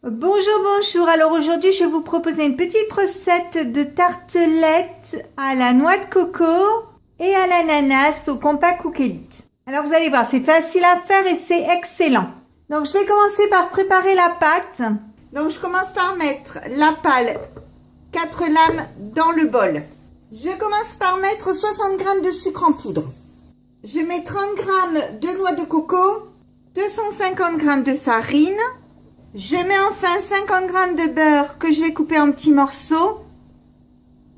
Bonjour, bonjour. Alors aujourd'hui, je vais vous proposer une petite recette de tartelettes à la noix de coco et à l'ananas au Compact Cook Elite. Alors vous allez voir, c'est facile à faire et c'est excellent. Donc je vais commencer par préparer la pâte. Donc je commence par mettre la pâle 4 lames dans le bol. Je commence par mettre 60 g de sucre en poudre. Je mets 30 g de noix de coco, 250 g de farine. Je mets enfin 50 g de beurre que je vais couper en petits morceaux.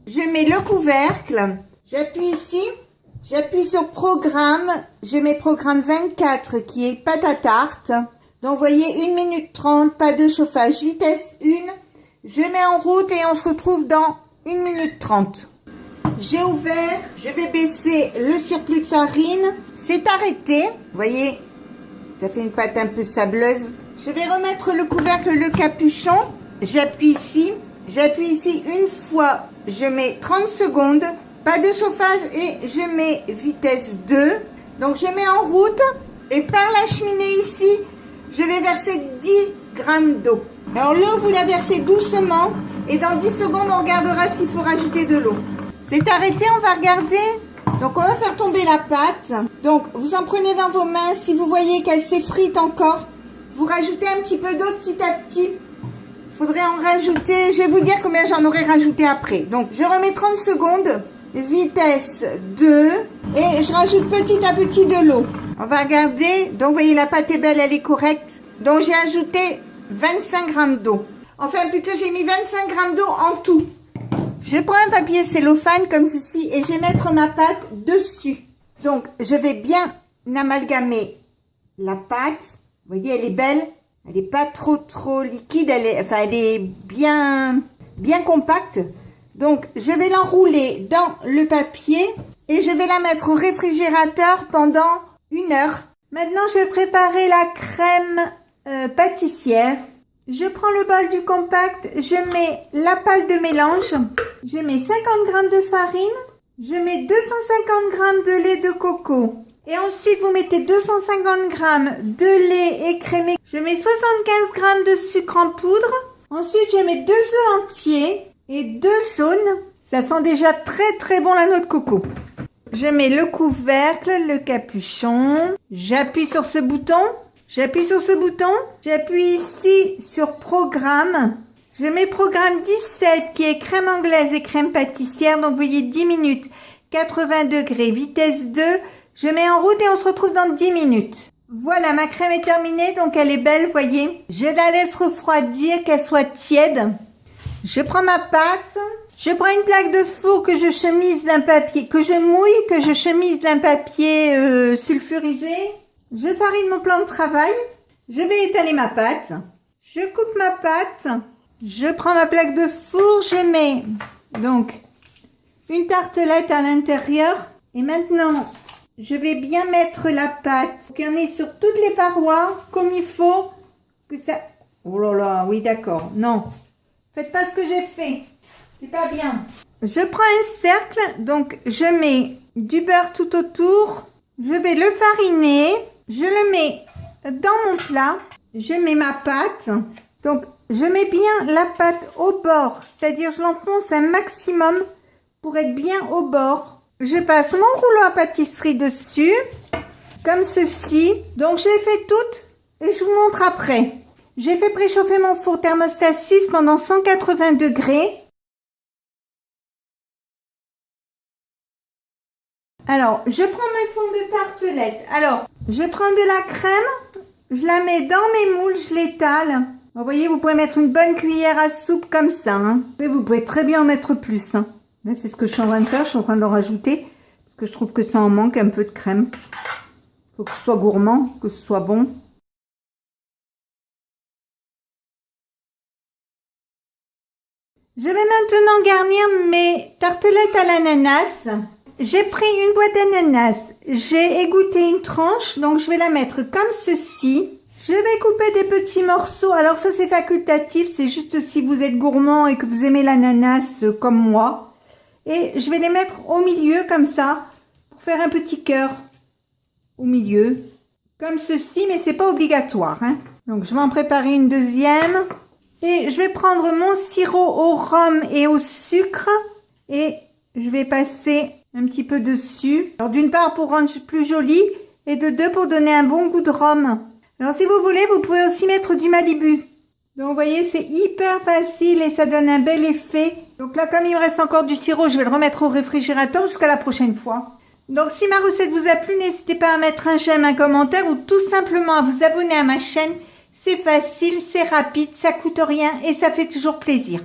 Je mets le couvercle. J'appuie ici. J'appuie sur programme. Je mets programme 24 qui est pâte à tarte. Donc vous voyez 1 minute 30, pas de chauffage, vitesse 1. Je mets en route et on se retrouve dans 1 minute 30. J'ai ouvert. Je vais baisser le surplus de farine. C'est arrêté. Vous voyez, ça fait une pâte un peu sableuse. Je vais remettre le couvercle, le capuchon. J'appuie ici. J'appuie ici une fois. Je mets 30 secondes. Pas de chauffage et je mets vitesse 2. Donc je mets en route. Et par la cheminée ici, je vais verser 10 g d'eau. Alors l'eau, vous la versez doucement. Et dans 10 secondes, on regardera s'il faut rajouter de l'eau. C'est arrêté, on va regarder. Donc on va faire tomber la pâte. Donc vous en prenez dans vos mains. Si vous voyez qu'elle s'effrite encore, vous rajoutez un petit peu d'eau petit à petit. Il faudrait en rajouter. Je vais vous dire combien j'en aurais rajouté après. Donc, je remets 30 secondes. Vitesse 2. Et je rajoute petit à petit de l'eau. On va regarder. Donc, vous voyez, la pâte est belle, elle est correcte. Donc, j'ai ajouté 25 g d'eau. Enfin, plutôt, j'ai mis 25 g d'eau en tout. Je prends un papier cellophane comme ceci et je vais mettre ma pâte dessus. Donc, je vais bien amalgamer la pâte. Vous voyez, elle est belle. Elle n'est pas trop liquide. Elle est bien compacte. Donc, je vais l'enrouler dans le papier et je vais la mettre au réfrigérateur pendant 1 heure. Maintenant, je vais préparer la crème pâtissière. Je prends le bol du compact. Je mets la pâle de mélange. Je mets 50 g de farine. Je mets 250 g de lait de coco. Et ensuite, vous mettez 250 g de lait écrémé. Je mets 75 g de sucre en poudre. Ensuite, je mets 2 œufs entiers et 2 jaunes. Ça sent déjà très bon la noix de coco. Je mets le couvercle, le capuchon. J'appuie sur ce bouton. J'appuie sur ce bouton. J'appuie ici sur programme. Je mets programme 17 qui est crème anglaise et crème pâtissière. Donc, vous voyez 10 minutes, 80 degrés, vitesse 2. Je mets en route et on se retrouve dans 10 minutes. Voilà, ma crème est terminée, donc elle est belle, voyez. Je la laisse refroidir, qu'elle soit tiède. Je prends ma pâte. Je prends une plaque de four que je chemise d'un papier, que je mouille, que je chemise d'un papier sulfurisé. Je farine mon plan de travail. Je vais étaler ma pâte. Je coupe ma pâte. Je prends ma plaque de four. Je mets donc une tartelette à l'intérieur. Et maintenant, je vais bien mettre la pâte, qu'il y en ait sur toutes les parois, comme il faut, que ça... Oh là là, oui d'accord, non. Faites pas ce que j'ai fait, c'est pas bien. Je prends un cercle, donc je mets du beurre tout autour. Je vais le fariner, je le mets dans mon plat. Je mets ma pâte, donc je mets bien la pâte au bord, c'est-à-dire je l'enfonce un maximum pour être bien au bord. Je passe mon rouleau à pâtisserie dessus, comme ceci. Donc, je les fais toutes et je vous montre après. J'ai fait préchauffer mon four thermostat 6 pendant 180 degrés. Alors, je prends mes fonds de tartelette. Alors, je prends de la crème, je la mets dans mes moules, je l'étale. Vous voyez, vous pouvez mettre une bonne cuillère à soupe comme ça. Hein. Et vous pouvez très bien en mettre plus. Hein. Là, c'est ce que je suis en train de faire. Je suis en train d'en rajouter. Parce que je trouve que ça en manque un peu de crème. Il faut que ce soit gourmand, que ce soit bon. Je vais maintenant garnir mes tartelettes à l'ananas. J'ai pris une boîte d'ananas. J'ai égoutté une tranche. Donc, je vais la mettre comme ceci. Je vais couper des petits morceaux. Alors, ça, c'est facultatif. C'est juste si vous êtes gourmand et que vous aimez l'ananas comme moi. Et je vais les mettre au milieu comme ça pour faire un petit cœur au milieu comme ceci, mais c'est pas obligatoire. Hein. Donc je vais en préparer une deuxième. Et je vais prendre mon sirop au rhum et au sucre et je vais passer un petit peu dessus. Alors d'une part pour rendre plus joli et de deux pour donner un bon goût de rhum. Alors si vous voulez, vous pouvez aussi mettre du Malibu. Donc vous voyez, c'est hyper facile et ça donne un bel effet. Donc là, comme il me reste encore du sirop, je vais le remettre au réfrigérateur jusqu'à la prochaine fois. Donc si ma recette vous a plu, n'hésitez pas à mettre un j'aime, un commentaire ou tout simplement à vous abonner à ma chaîne. C'est facile, c'est rapide, ça coûte rien et ça fait toujours plaisir.